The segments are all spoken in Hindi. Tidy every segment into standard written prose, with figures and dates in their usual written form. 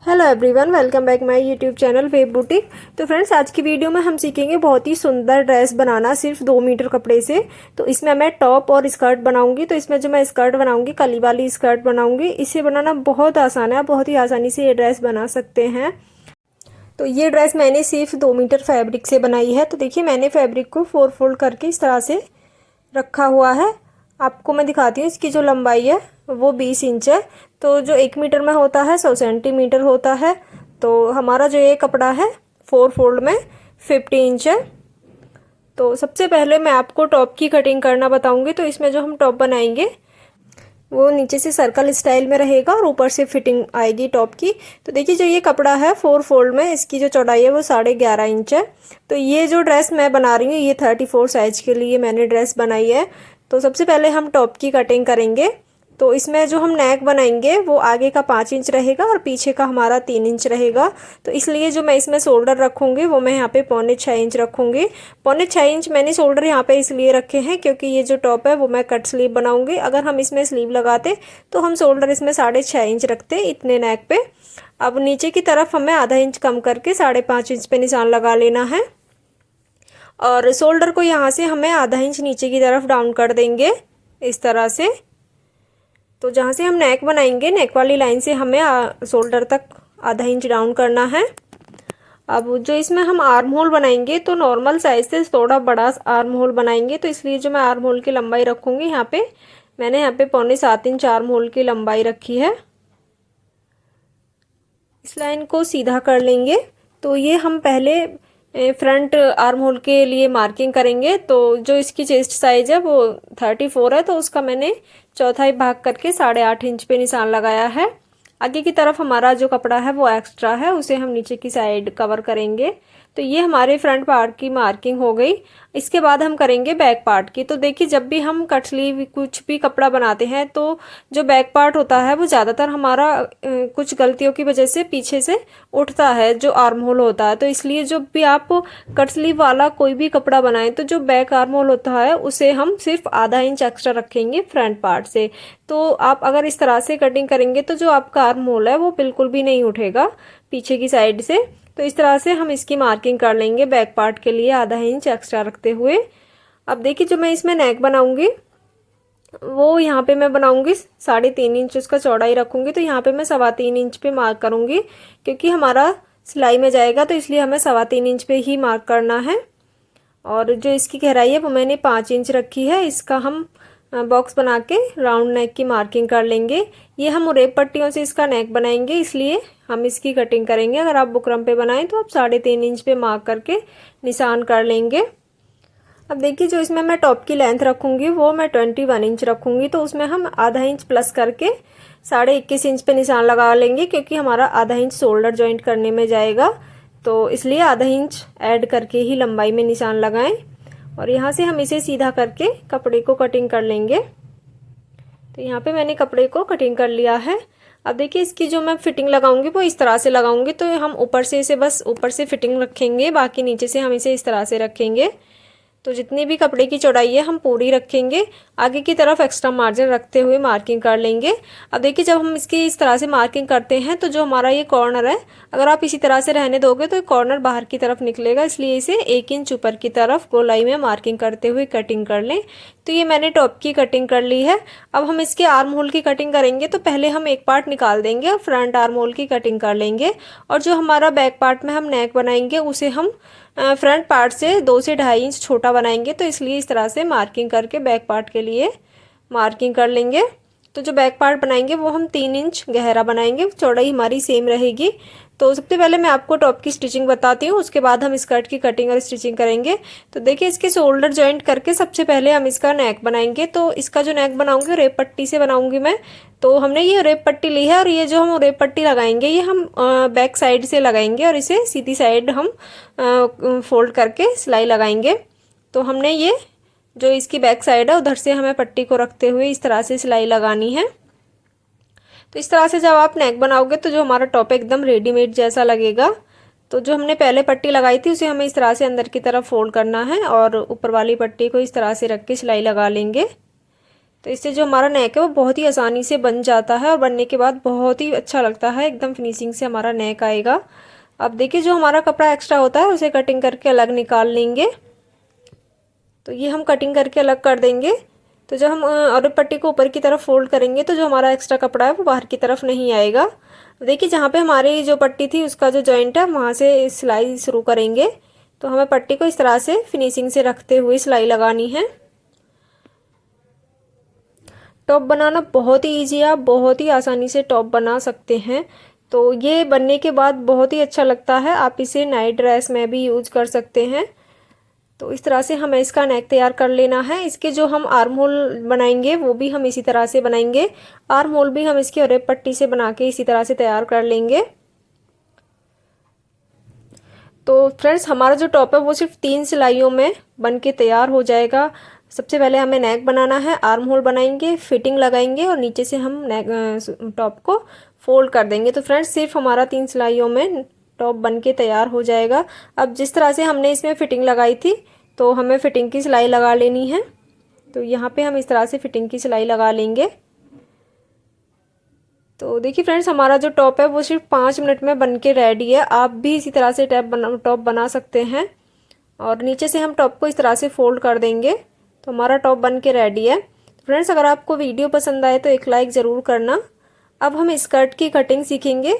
Hello everyone, welcome back my YouTube channel web boutique. तो फ्रेंड्स, आज की वीडियो में हम सीखेंगे बहुत ही सुंदर ड्रेस बनाना सिर्फ 2 मीटर कपड़े से। तो इसमें मैं टॉप और स्कर्ट बनाऊंगी। तो इसमें जो मैं स्कर्ट बनाऊंगी, कली वाली स्कर्ट बनाऊंगी। इसे बनाना बहुत आसान है, आप बहुत ही आसानी से ये ड्रेस बना सकते हैं। तो ये ड्रेस मैंने सिर्फ 2 मीटर फैब्रिक से बनाई है। तो देखिए, मैंने फैब्रिक को 4 फोल्ड करके इस तरह से रखा हुआ है। आपको मैं दिखाती हूँ, इसकी जो लंबाई है वो 20 इंच है। तो जो 1 मीटर में होता है 100 सेंटीमीटर होता है। तो हमारा जो ये कपड़ा है 4 फोल्ड में 50 इंच है। तो सबसे पहले मैं आपको टॉप की कटिंग करना बताऊंगी। तो इसमें जो हम टॉप बनाएंगे वो नीचे से सर्कल स्टाइल में रहेगा और ऊपर से फिटिंग आएगी टॉप की। तो देखिए, जो ये कपड़ा है 4 फोल्ड में, इसकी जो चौड़ाई है वो 11.5 इंच है। तो ये जो ड्रेस मैं बना रही हूँ ये 34 साइज के लिए मैंने ड्रेस बनाई है। तो सबसे पहले हम टॉप की कटिंग करेंगे। तो इसमें जो हम नेक बनाएंगे वो आगे का 5 इंच रहेगा और पीछे का हमारा 3 इंच रहेगा। तो इसलिए जो मैं इसमें शोल्डर रखूँगी वो मैं यहाँ पे 6.25 इंच रखूँगी। 6.25 इंच मैंने शोल्डर यहाँ पे इसलिए रखे हैं क्योंकि ये जो टॉप है वो मैं कट स्लीव बनाऊँगी। अगर हम इसमें स्लीव लगाते तो हम शोल्डर इसमें 6.5 इंच रखते इतने नेक पे। अब नीचे की तरफ हमें आधा इंच कम करके 5.5 इंच पे निशान लगा लेना है और शोल्डर को यहाँ से हमें आधा इंच नीचे की तरफ डाउन कर देंगे इस तरह से। तो जहाँ से हम नेक बनाएंगे, नेक वाली लाइन से हमें शोल्डर तक आधा इंच डाउन करना है। अब जो इसमें हम आर्म होल बनाएंगे तो नॉर्मल साइज से थोड़ा बड़ा आर्म होल बनाएंगे। तो इसलिए जो मैं आर्म होल की लंबाई रखूँगी मैंने यहाँ पे 6.25 इंच आर्म होल की लंबाई रखी है। इस लाइन को सीधा कर लेंगे। तो ये हम पहले फ्रंट आर्म होल के लिए मार्किंग करेंगे। तो जो इसकी चेस्ट साइज है वो 34 है, तो उसका मैंने चौथाई भाग करके 8.5 इंच पे निशान लगाया है। आगे की तरफ हमारा जो कपड़ा है वो एक्स्ट्रा है, उसे हम नीचे की साइड कवर करेंगे। तो ये हमारे फ्रंट पार्ट की मार्किंग हो गई। इसके बाद हम करेंगे बैक पार्ट की। तो देखिए, जब भी हम कट स्लीव कुछ भी कपड़ा बनाते हैं तो जो बैक पार्ट होता है वो ज़्यादातर हमारा कुछ गलतियों की वजह से पीछे से उठता है, जो आर्म होल होता है। तो इसलिए जब भी आप कट स्लीव वाला कोई भी कपड़ा बनाएं तो जो बैक आर्म होल होता है उसे हम सिर्फ आधा इंच एक्स्ट्रा रखेंगे फ्रंट पार्ट से। तो आप अगर इस तरह से कटिंग करेंगे तो जो आपका आर्म होल है वो बिल्कुल भी नहीं उठेगा पीछे की साइड से। तो इस तरह से हम इसकी मार्किंग कर लेंगे बैक पार्ट के लिए आधा इंच एक्स्ट्रा रखते हुए। अब देखिए, जो मैं इसमें नेक बनाऊंगी वो यहाँ पे मैं बनाऊंगी 3.5 इंच उसका चौड़ाई रखूंगी। तो यहाँ पे मैं 3.25 इंच पे मार्क करूंगी क्योंकि हमारा सिलाई में जाएगा, तो इसलिए हमें 3.25 इंच पे ही मार्क करना है। और जो इसकी गहराई है वो मैंने 5 इंच रखी है। इसका हम बॉक्स बना के राउंड नेक की मार्किंग कर लेंगे। ये हम उरेब पट्टियों से इसका नेक बनाएंगे, इसलिए हम इसकी कटिंग करेंगे। अगर आप बुकरम पे बनाएं तो आप 3.5 इंच पे मार्क करके निशान कर लेंगे। अब देखिए, जो इसमें मैं टॉप की लेंथ रखूंगी वो मैं 21 इंच रखूंगी। तो उसमें हम आधा इंच प्लस करके 21.5 इंच पे निशान लगा लेंगे क्योंकि हमारा आधा इंच शोल्डर जॉइंट करने में जाएगा। तो इसलिए आधा इंच ऐड करके ही लंबाई में निशान लगाएं और यहाँ से हम इसे सीधा करके कपड़े को कटिंग कर लेंगे। तो यहाँ पे मैंने कपड़े को कटिंग कर लिया है। अब देखिए, इसकी जो मैं फिटिंग लगाऊंगी वो इस तरह से लगाऊंगी। तो हम ऊपर से इसे बस ऊपर से फिटिंग रखेंगे, बाकी नीचे से हम इसे इस तरह से रखेंगे। तो जितनी भी कपड़े की चौड़ाई है हम पूरी रखेंगे, आगे की तरफ एक्स्ट्रा मार्जिन रखते हुए मार्किंग कर लेंगे। अब देखिए, जब हम इसकी इस तरह से मार्किंग करते हैं तो जो हमारा ये कॉर्नर है, अगर आप इसी तरह से रहने दोगे तो कॉर्नर बाहर की तरफ निकलेगा, इसलिए इसे 1 इंच ऊपर की तरफ गोलाई में मार्किंग करते हुए कटिंग कर लें। तो ये मैंने टॉप की कटिंग कर ली है। अब हम इसके आर्म होल की कटिंग करेंगे। तो पहले हम एक पार्ट निकाल देंगे और फ्रंट आर्म होल की कटिंग कर लेंगे। और जो हमारा बैक पार्ट में हम नेक बनाएंगे उसे हम फ्रंट पार्ट से 2 से 2.5 इंच छोटा बनाएंगे। तो इसलिए इस तरह से मार्किंग करके बैक पार्ट के लिए मार्किंग कर लेंगे। तो जो बैक पार्ट बनाएंगे वो हम 3 इंच गहरा बनाएंगे, चौड़ाई हमारी सेम रहेगी। तो सबसे पहले मैं आपको टॉप की स्टिचिंग बताती हूँ, उसके बाद हम स्कर्ट की कटिंग और स्टिचिंग करेंगे। तो देखिए, इसके शोल्डर जॉइंट करके सबसे पहले हम इसका नेक बनाएंगे। तो इसका जो नेक बनाऊंगी रेप पट्टी से बनाऊंगी मैं। तो हमने ये रेप पट्टी ली है और ये जो हम रेप पट्टी लगाएंगे ये हम बैक साइड से लगाएंगे और इसे सीधी साइड हम फोल्ड करके सिलाई लगाएंगे। तो हमने ये जो इसकी बैक साइड है उधर से हमें पट्टी को रखते हुए इस तरह से सिलाई लगानी है। तो इस तरह से जब आप नेक बनाओगे तो जो हमारा टॉप एकदम रेडीमेड जैसा लगेगा। तो जो हमने पहले पट्टी लगाई थी उसे हमें इस तरह से अंदर की तरफ फोल्ड करना है और ऊपर वाली पट्टी को इस तरह से रख के सिलाई लगा लेंगे। तो इससे जो हमारा नेक है वो बहुत ही आसानी से बन जाता है और बनने के बाद बहुत ही अच्छा लगता है, एकदम फिनिशिंग से हमारा नेक आएगा। अब देखिए जो हमारा कपड़ा एक्स्ट्रा होता है उसे कटिंग करके अलग निकाल लेंगे। तो ये हम कटिंग करके अलग कर देंगे। तो जब हम और पट्टी को ऊपर की तरफ फोल्ड करेंगे तो जो हमारा एक्स्ट्रा कपड़ा है वो बाहर की तरफ नहीं आएगा। देखिए जहाँ पे हमारी जो पट्टी थी उसका जो जॉइंट है वहाँ से सिलाई शुरू करेंगे। तो हमें पट्टी को इस तरह से फिनिशिंग से रखते हुए सिलाई लगानी है। टॉप बनाना बहुत ही ईजी है, आप बहुत ही आसानी से टॉप बना सकते हैं। तो ये बनने के बाद बहुत ही अच्छा लगता है, आप इसे नाइट ड्रेस में भी यूज कर सकते हैं। तो इस तरह से हमें इसका नेक तैयार कर लेना है। इसके जो हम आर्म होल बनाएंगे वो भी हम इसी तरह से बनाएंगे। आर्म होल भी हम इसकी अरेब पट्टी से बना के इसी तरह से तैयार कर लेंगे। तो फ्रेंड्स हमारा जो टॉप है वो सिर्फ 3 सिलाइयों में बन के तैयार हो जाएगा। सबसे पहले हमें नेक बनाना है, आर्म होल बनाएंगे, फिटिंग लगाएंगे और नीचे से हम नेक टॉप को फोल्ड कर देंगे। तो फ्रेंड्स सिर्फ हमारा 3 सिलाइयों में टॉप बन के तैयार हो जाएगा। अब जिस तरह से हमने इसमें फिटिंग लगाई थी तो हमें फिटिंग की सिलाई लगा लेनी है। तो यहाँ पे हम इस तरह से फिटिंग की सिलाई लगा लेंगे। तो देखिए फ्रेंड्स हमारा जो टॉप है वो सिर्फ 5 मिनट में बन के रेडी है। आप भी इसी तरह से टॉप बना सकते हैं। और नीचे से हम टॉप को इस तरह से फोल्ड कर देंगे तो हमारा टॉप बन के रेडी है। फ्रेंड्स अगर आपको वीडियो पसंद आए तो एक लाइक ज़रूर करना। अब हम स्कर्ट की कटिंग सीखेंगे।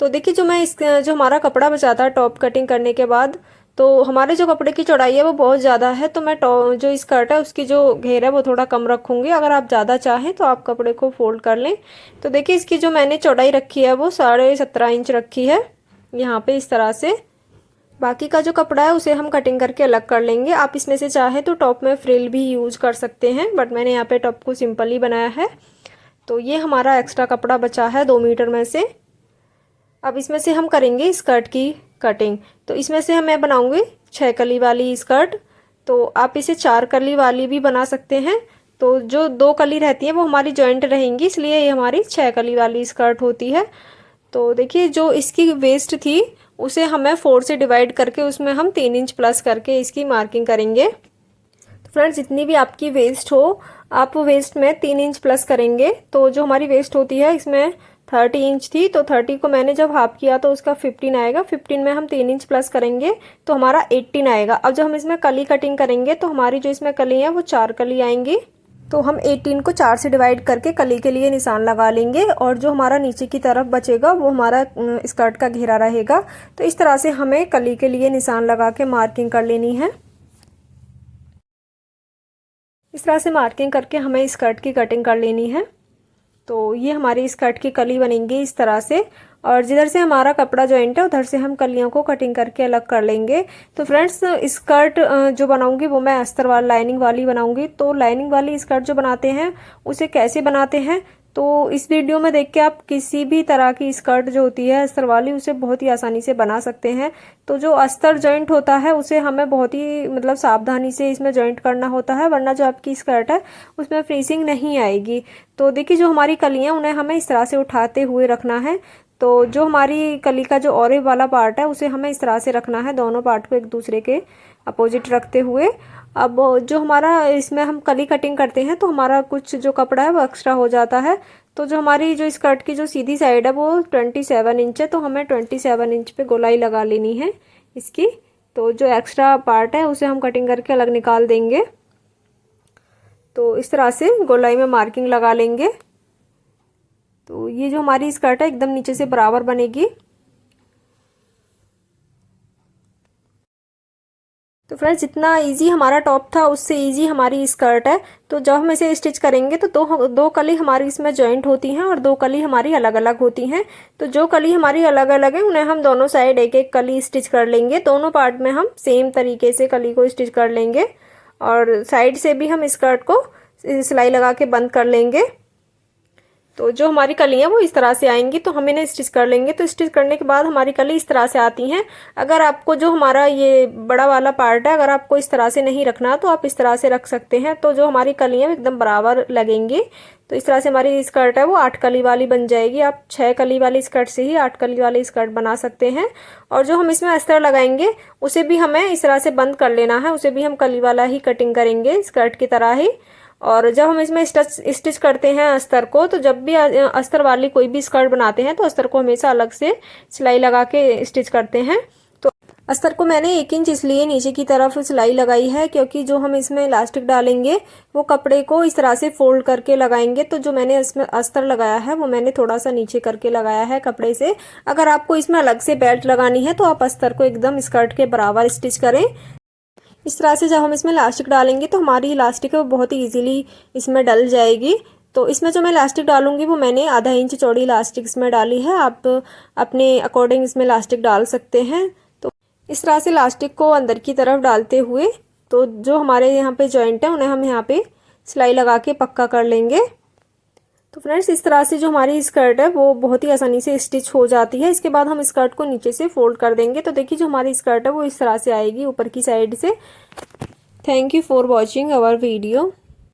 तो देखिए जो हमारा कपड़ा बचा था टॉप कटिंग करने के बाद, तो हमारे जो कपड़े की चौड़ाई है वो बहुत ज़्यादा है। तो मैं जो स्कर्ट है उसकी जो घेर है वो थोड़ा कम रखूँगी। अगर आप ज़्यादा चाहें तो आप कपड़े को फोल्ड कर लें। तो देखिए इसकी जो मैंने चौड़ाई रखी है वो 17.5 इंच रखी है यहाँ पे इस तरह से। बाकी का जो कपड़ा है उसे हम कटिंग करके अलग कर लेंगे। आप इसमें से चाहें तो टॉप में फ्रिल भी यूज कर सकते हैं, बट मैंने यहाँ पे टॉप को सिंपल ही बनाया है। तो ये हमारा एक्स्ट्रा कपड़ा बचा है 2 मीटर में से। अब इसमें से हम करेंगे स्कर्ट की कटिंग। तो इसमें से मैं बनाऊंगी 6 कली वाली स्कर्ट। तो आप इसे 4 कली वाली भी बना सकते हैं। तो जो 2 कली रहती है वो हमारी जॉइंट रहेंगी, इसलिए ये हमारी 6 कली वाली स्कर्ट होती है। तो देखिए जो इसकी वेस्ट थी उसे हमें 4 से डिवाइड करके उसमें हम 3 इंच प्लस करके इसकी मार्किंग करेंगे। तो फ्रेंड्स जितनी भी आपकी वेस्ट हो आप वेस्ट में 3 इंच प्लस करेंगे। तो जो हमारी वेस्ट होती है इसमें 30 इंच थी, तो 30 को मैंने जब हाफ किया तो उसका 15 आएगा। 15 में हम 3 इंच प्लस करेंगे तो हमारा 18 आएगा। अब जब हम इसमें कली कटिंग करेंगे तो हमारी जो इसमें कली है वो 4 कली आएंगी। तो हम 18 को 4 से डिवाइड करके कली के लिए निशान लगा लेंगे और जो हमारा नीचे की तरफ बचेगा वो हमारा स्कर्ट का घेरा रहेगा। तो इस तरह से हमें कली के लिए निशान लगा के मार्किंग कर लेनी है। इस तरह से मार्किंग करके हमें स्कर्ट की कटिंग कर लेनी है। तो ये हमारी स्कर्ट की कली बनेंगी इस तरह से। और जिधर से हमारा कपड़ा जॉइंट है उधर से हम कलियों को कटिंग करके अलग कर लेंगे। तो फ्रेंड्स स्कर्ट जो बनाऊंगी वो मैं अस्तर वाली लाइनिंग वाली बनाऊंगी। तो लाइनिंग वाली स्कर्ट जो बनाते हैं उसे कैसे बनाते हैं तो इस वीडियो में देख के आप किसी भी तरह की स्कर्ट जो होती है अस्तर वाली उसे बहुत ही आसानी से बना सकते हैं। तो जो अस्तर जॉइंट होता है उसे हमें बहुत ही मतलब सावधानी से इसमें जॉइंट करना होता है, वरना जो आपकी स्कर्ट है उसमें फिनिशिंग नहीं आएगी। तो देखिए जो हमारी कलियां उन्हें हमें इस तरह से उठाते हुए रखना है। तो जो हमारी कली का जो ऑरेंज वाला पार्ट है उसे हमें इस तरह से रखना है, दोनों पार्ट को एक दूसरे के अपोजिट रखते हुए। अब जो हमारा इसमें हम कली कटिंग करते हैं तो हमारा कुछ जो कपड़ा है वो एक्स्ट्रा हो जाता है। तो जो हमारी जो स्कर्ट की जो सीधी साइड है वो 27 इंच है, तो हमें 27 इंच पे गोलाई लगा लेनी है इसकी। तो जो एक्स्ट्रा पार्ट है उसे हम कटिंग करके अलग निकाल देंगे। तो इस तरह से गोलाई में मार्किंग लगा लेंगे। तो ये जो हमारी स्कर्ट है एकदम नीचे से बराबर बनेगी। तो फ्रेंड्स जितना इजी हमारा टॉप था उससे इजी हमारी स्कर्ट है। तो जब हम इसे स्टिच करेंगे तो दो कली हमारी इसमें जॉइंट होती हैं और 2 कली हमारी अलग अलग होती हैं। तो जो कली हमारी अलग अलग है उन्हें हम दोनों साइड एक एक कली स्टिच कर लेंगे। दोनों पार्ट में हम सेम तरीके से कली को स्टिच कर लेंगे और साइड से भी हम स्कर्ट को सिलाई लगा के बंद कर लेंगे। तो जो हमारी कली है वो इस तरह से आएंगी। तो हम इन्हें स्टिच कर लेंगे। तो स्टिच करने के बाद हमारी कली इस तरह से आती हैं। अगर आपको जो हमारा ये बड़ा वाला पार्ट है अगर आपको इस तरह से नहीं रखना तो आप इस तरह से रख सकते हैं। तो जो हमारी कली है एकदम बराबर लगेंगी। तो इस तरह से हमारी स्कर्ट है वो 8 कली वाली बन जाएगी। आप 6 कली वाली स्कर्ट से ही 8 कली वाली स्कर्ट बना सकते हैं। और जो हम इसमें अस्तर लगाएंगे उसे भी हमें इस तरह से बंद कर लेना है, उसे भी हम कली वाला ही कटिंग करेंगे स्कर्ट की तरह ही। और जब हम इसमें स्टिच करते हैं अस्तर को, तो जब भी अस्तर वाली कोई भी स्कर्ट बनाते हैं तो अस्तर को हमेशा अलग से सिलाई लगा के स्टिच करते हैं। तो अस्तर को मैंने 1 इंच इसलिए नीचे की तरफ सिलाई लगाई है क्योंकि जो हम इसमें इलास्टिक डालेंगे वो कपड़े को इस तरह से फोल्ड करके लगाएंगे। तो जो मैंने इसमें अस्तर लगाया है वो मैंने थोड़ा सा नीचे करके लगाया है कपड़े से। अगर आपको इसमें अलग से बेल्ट लगानी है तो आप अस्तर को एकदम स्कर्ट के बराबर स्टिच करें। इस तरह से जब हम इसमें इलास्टिक डालेंगे तो हमारी इलास्टिक है वो बहुत ही ईजिली इसमें डल जाएगी। तो इसमें जो मैं इलास्टिक डालूंगी वो मैंने आधा इंच चौड़ी इलास्टिक इसमें डाली है। आप अपने अकॉर्डिंग इसमें इलास्टिक डाल सकते हैं। तो इस तरह से इलास्टिक को अंदर की तरफ डालते हुए तो जो हमारे यहाँ पे जॉइंट है उन्हें हम यहाँ पे सिलाई लगा के पक्का कर लेंगे। तो फ्रेंड्स, इस तरह से जो हमारी स्कर्ट है वो बहुत ही आसानी से स्टिच हो जाती है। इसके बाद हम स्कर्ट को नीचे से फोल्ड कर देंगे। तो देखिए जो हमारी स्कर्ट है वो इस तरह से आएगी ऊपर की साइड से। Thank you for watching our video.